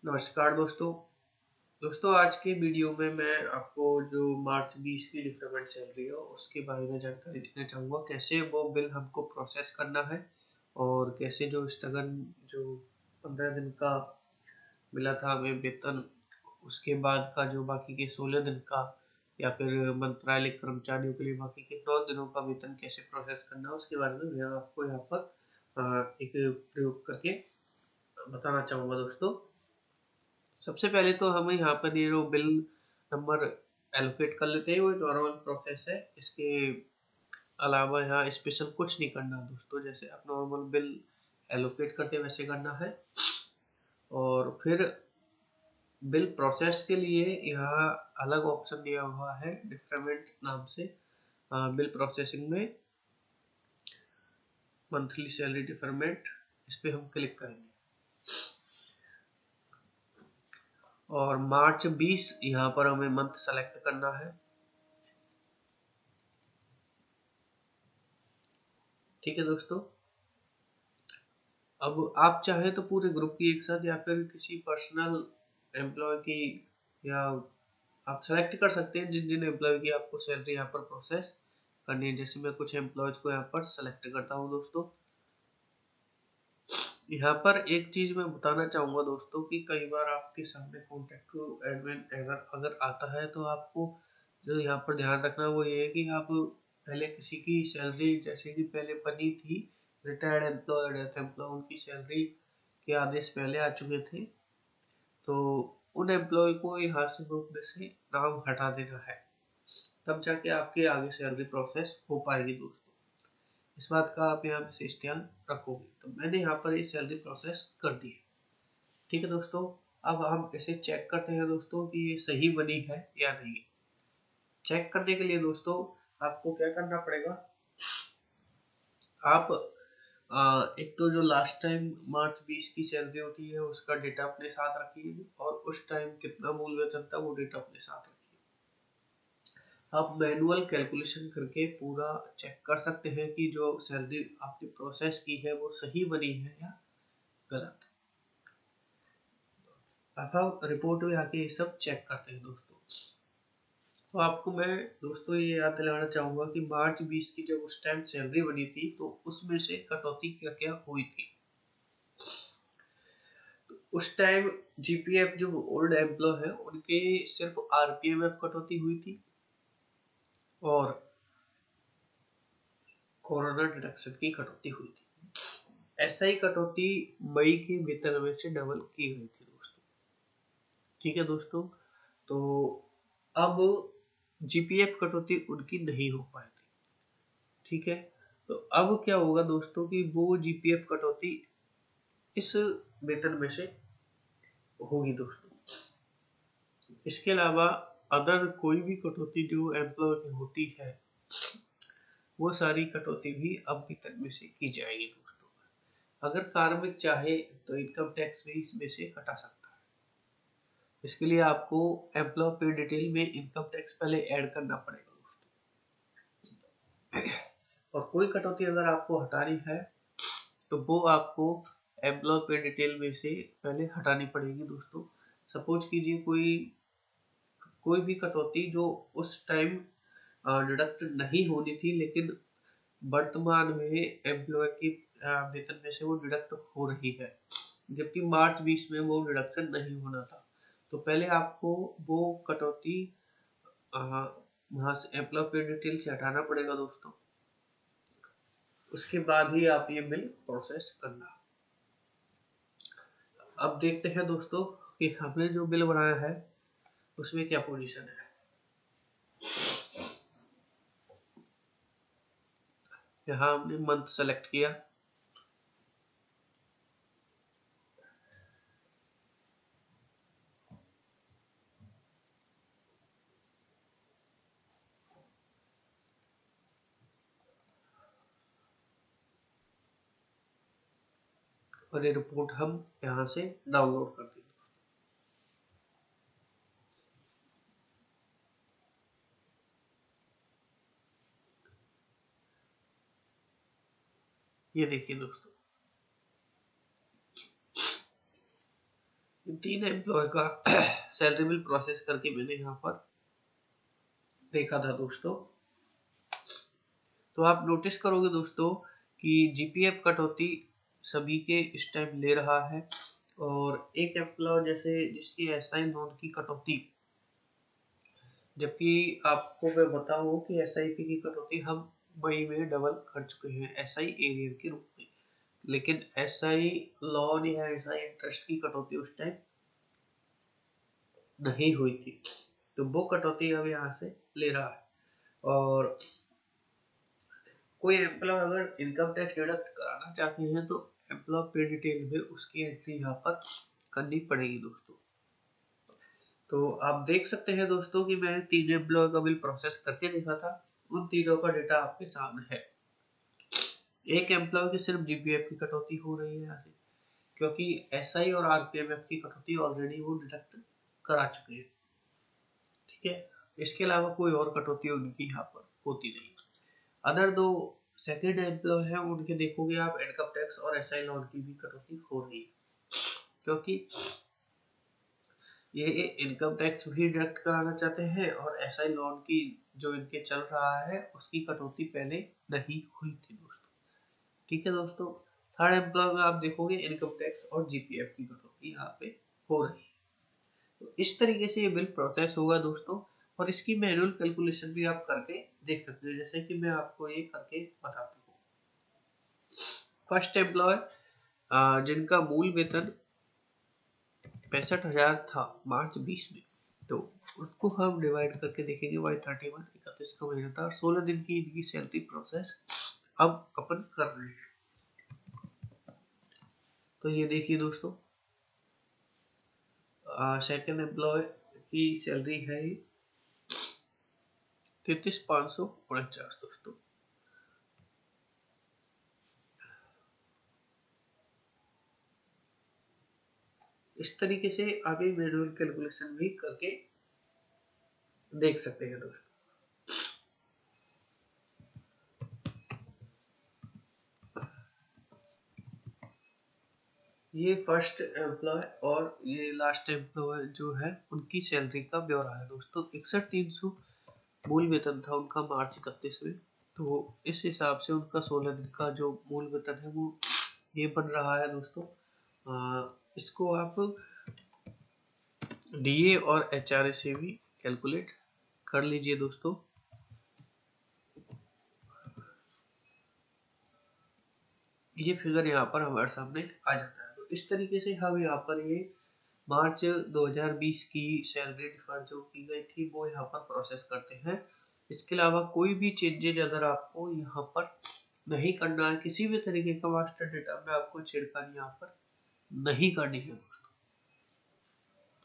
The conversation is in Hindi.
नमस्कार दोस्तों आज के वीडियो में मैं आपको जो मार्च 20 की डिफरेंट सैलरी है उसके बारे में जानकारी देना चाहूँगा। कैसे वो बिल हमको प्रोसेस करना है और कैसे जो स्थगन जो 15 दिन का मिला था हमें वेतन, उसके बाद का जो बाकी के 16 दिन का या फिर मंत्रालय कर्मचारियों के लिए बाकी के 9 दिनों का वेतन कैसे प्रोसेस करना है, उसके बारे में मैं आपको यहाँ पर एक प्रयोग करके बताना चाहूँगा दोस्तों। सबसे पहले तो हमें यहाँ पर ये जो बिल नंबर एलोकेट कर लेते हैं, वो नॉर्मल प्रोसेस है। इसके अलावा यहाँ स्पेशल कुछ नहीं करना दोस्तों, जैसे आप नॉर्मल बिल एलोकेट करते हैं वैसे करना है। और फिर बिल प्रोसेस के लिए यहाँ अलग ऑप्शन दिया हुआ है डिफरेंट नाम से। बिल प्रोसेसिंग में मंथली सैलरी डिफरेंट, इस पर हम क्लिक करेंगे और मार्च 20 यहाँ पर हमें मंथ सेलेक्ट करना है। ठीक है दोस्तों, अब आप चाहे तो पूरे ग्रुप की एक साथ या फिर किसी पर्सनल एम्प्लॉय की, या आप सेलेक्ट कर सकते हैं जिन जिन एम्प्लॉय की आपको सैलरी यहाँ पर प्रोसेस करनी है। जैसे मैं कुछ एम्प्लॉयज को यहाँ पर सेलेक्ट करता हूँ दोस्तों। यहाँ पर एक चीज मैं बताना चाहूंगा दोस्तों कि कई बार आपके सामने कॉन्टेक्ट टू एडमिन एरर अगर आता है तो आपको जो यहाँ पर ध्यान रखना वो ये है कि आप पहले किसी की सैलरी, जैसे कि पहले बनी थी रिटायर्ड एम्प्लॉय, डेथ एम्प्लॉय, उनकी सैलरी के आदेश पहले आ चुके थे, तो उन एम्प्लॉय को यहाँ से ग्रुप में से नाम हटा देना है, तब जाके आपके आगे सैलरी प्रोसेस हो पाएगी दोस्तों। इस बात का आप यहाँ विशेष ध्यान रखोगे। तो मैंने यहाँ पर ये सैलरी प्रोसेस कर दी है। ठीक है दोस्तों, अब हम इसे चेक करते हैं दोस्तों कि ये सही बनी है या नहीं। चेक करने के लिए दोस्तों आपको क्या करना पड़ेगा, आप एक तो जो लास्ट टाइम मार्च 20 की सैलरी होती है उसका डेटा अपने साथ रखिए और उस टाइम कितना मूल वेतन था वो डेटा अपने साथ रखिए। आप मैनुअल कैलकुलेशन करके पूरा चेक कर सकते हैं कि जो सैलरी आपने प्रोसेस की है वो सही बनी है या गलत। अब हम रिपोर्ट में आके ये सब चेक करते हैं दोस्तों। तो आपको मैं दोस्तों ये याद दिलाना चाहूंगा कि मार्च 20 की जब उस टाइम सैलरी बनी थी तो उसमें से कटौती क्या क्या हुई थी। तो उस टाइम जीपीएफ जो ओल्ड एम्प्लॉय है उनके सिर्फ आरपीएमएफ कटौती हुई थी और कोरोना डिडक्शन की कटौती हुई थी। ऐसा ही कटौती मई के वेतन में से डबल की गई थी दोस्तों। ठीक है दोस्तों, तो अब जीपीएफ कटौती उनकी नहीं हो पाई थी। ठीक है, तो अब क्या होगा दोस्तों कि वो जीपीएफ कटौती इस वेतन में से होगी दोस्तों। इसके अलावा अदर कोई भी कटौती जो एम्प्लॉय की होती है वो सारी कटौती भी अब वेतन में से की जाएगी दोस्तों। अगर कार्मिक चाहे तो इनकम टैक्स भी इसमें से हटा सकता है। इसके लिए आपको एम्प्लॉय पे डिटेल में इनकम टैक्स पहले ऐड करना पड़ेगा दोस्तों। और कोई कटौती अगर आपको हटानी है तो वो आपको एम्प्लॉय पे डिटेल में से पहले हटानी पड़ेगी दोस्तों। सपोज कीजिए कोई भी कटौती जो उस टाइम डिडक्ट नहीं होनी थी लेकिन वर्तमान में एम्प्लॉय की वेतन में से वो डिडक्ट हो रही है, जबकि मार्च 20 में वो डिडक्शन नहीं होना था। तो पहले आपको वो कटौती वहां से एम्प्लॉय पे डिटेल से हटाना पड़ेगा दोस्तों। उसके बाद ही आप ये बिल प्रोसेस करना। अब देखते हैं दोस्तों कि हमने जो बिल बनाया है उसमें क्या पोजीशन है। यहाँ हमने मंथ सेलेक्ट किया, और ये रिपोर्ट हम यहाँ से डाउनलोड कर देंगे। ये देखिए दोस्तों, इन 3 एम्प्लॉय का सैलरी बिल प्रोसेस करके मैंने यहाँ पर देखा था दोस्तों। तो आप नोटिस करोगे दोस्तों कि जीपीएफ कटौती सभी के इस टाइम ले रहा है, और एक एम्प्लॉय जैसे जिसकी एसआई लोन की कटौती, जबकि आपको मैं बताऊं कि एसआईपी की कटौती हम मई में डबल कर चुके हैं एसआई एरियर के रूप में, लेकिन एसआई लोन या एसआई इंटरेस्ट की कटौती उस टाइम नहीं हुई थी, तो वो कटौती अब यहाँ से ले रहा है। और कोई एम्प्लॉय अगर इनकम टैक्स डिडक्ट कराना चाहते हैं तो एम्प्लॉय पे डिटेल में उसकी एंट्री यहाँ पर करनी पड़ेगी दोस्तों। तो आप देख सकते हैं दोस्तों कि मैंने 3 एम्प्लॉय का बिल प्रोसेस करके देखा था, उन तीनों का डेटा आपके सामने है। एक एम्प्लॉय की सिर्फ जीपीएफ की कटौती हो रही है यहाँ से, क्योंकि एसआई और आरपीएमएफ की कटौती ऑलरेडी वो डिडक्ट करा चुके हैं, ठीक है। इसके अलावा कोई और कटौती उनकी यहाँ पर होती नहीं। अदर दो सेकंड एम्प्लॉय है, उनके देखोगे आप इनकम टैक्स और एसआई लोन की भी कटौती हो रही है, क्योंकि ये इनकम टैक्स भी डिडक्ट कराना चाहते हैं और एसआई लोन की जो इनके चल रहा है उसकी कटौती पहले नहीं हुई थी दोस्तों, ठीक है दोस्तों। थर्ड एम्प्लॉय में आप देखोगे इनकम टैक्स और जीपीएफ की कटौती यहाँ पे हो रही है। तो इस तरीके से ये बिल प्रोसेस होगा दोस्तों, और इसकी मैनुअल कैलकुलेशन भी आप करके देख सकते हो, जैसे कि मैं आपको ये करके बताता हूँ। फर्स्ट एम्प्लॉय जिनका मूल वेतन 65,000 था मार्च 20 में, तो उसको हम डिवाइड करके देखेंगे बाई 31, 31 का महीना था और 16 दिन की इनकी सैलरी प्रोसेस अब अपन कर रहे हैं। तो ये देखिए दोस्तों, सेकंड एम्प्लॉय की सैलरी है 33,549 दोस्तों। इस तरीके से आप ये मैनुअल कैलकुलेशन भी करके देख सकते हैं दोस्तों। ये फर्स्ट एम्प्लॉय और ये लास्ट एम्प्लॉय जो है उनकी सैलरी का ब्यौरा है दोस्तों। 61,300 मूल वेतन था उनका मार्च 31 में, तो इस हिसाब से उनका 16 दिन का जो मूल वेतन है वो ये बन रहा है दोस्तों। इसको आप डीए और एचआरए से भी कैलकुलेट कर लीजिए दोस्तों। ये फिगर यहाँ पर हमारे सामने आ जाता है। तो इस तरीके से हम यहाँ पर ये मार्च 2020 की सैलरी डिफर जो की गई थी वो यहाँ पर प्रोसेस करते हैं। इसके अलावा कोई भी चेंजेज अगर आपको यहाँ पर नहीं करना है, किसी भी तरीके का मास्टर डेटा में आपको छेड़खानी यहाँ पर नहीं करनी है दोस्तों।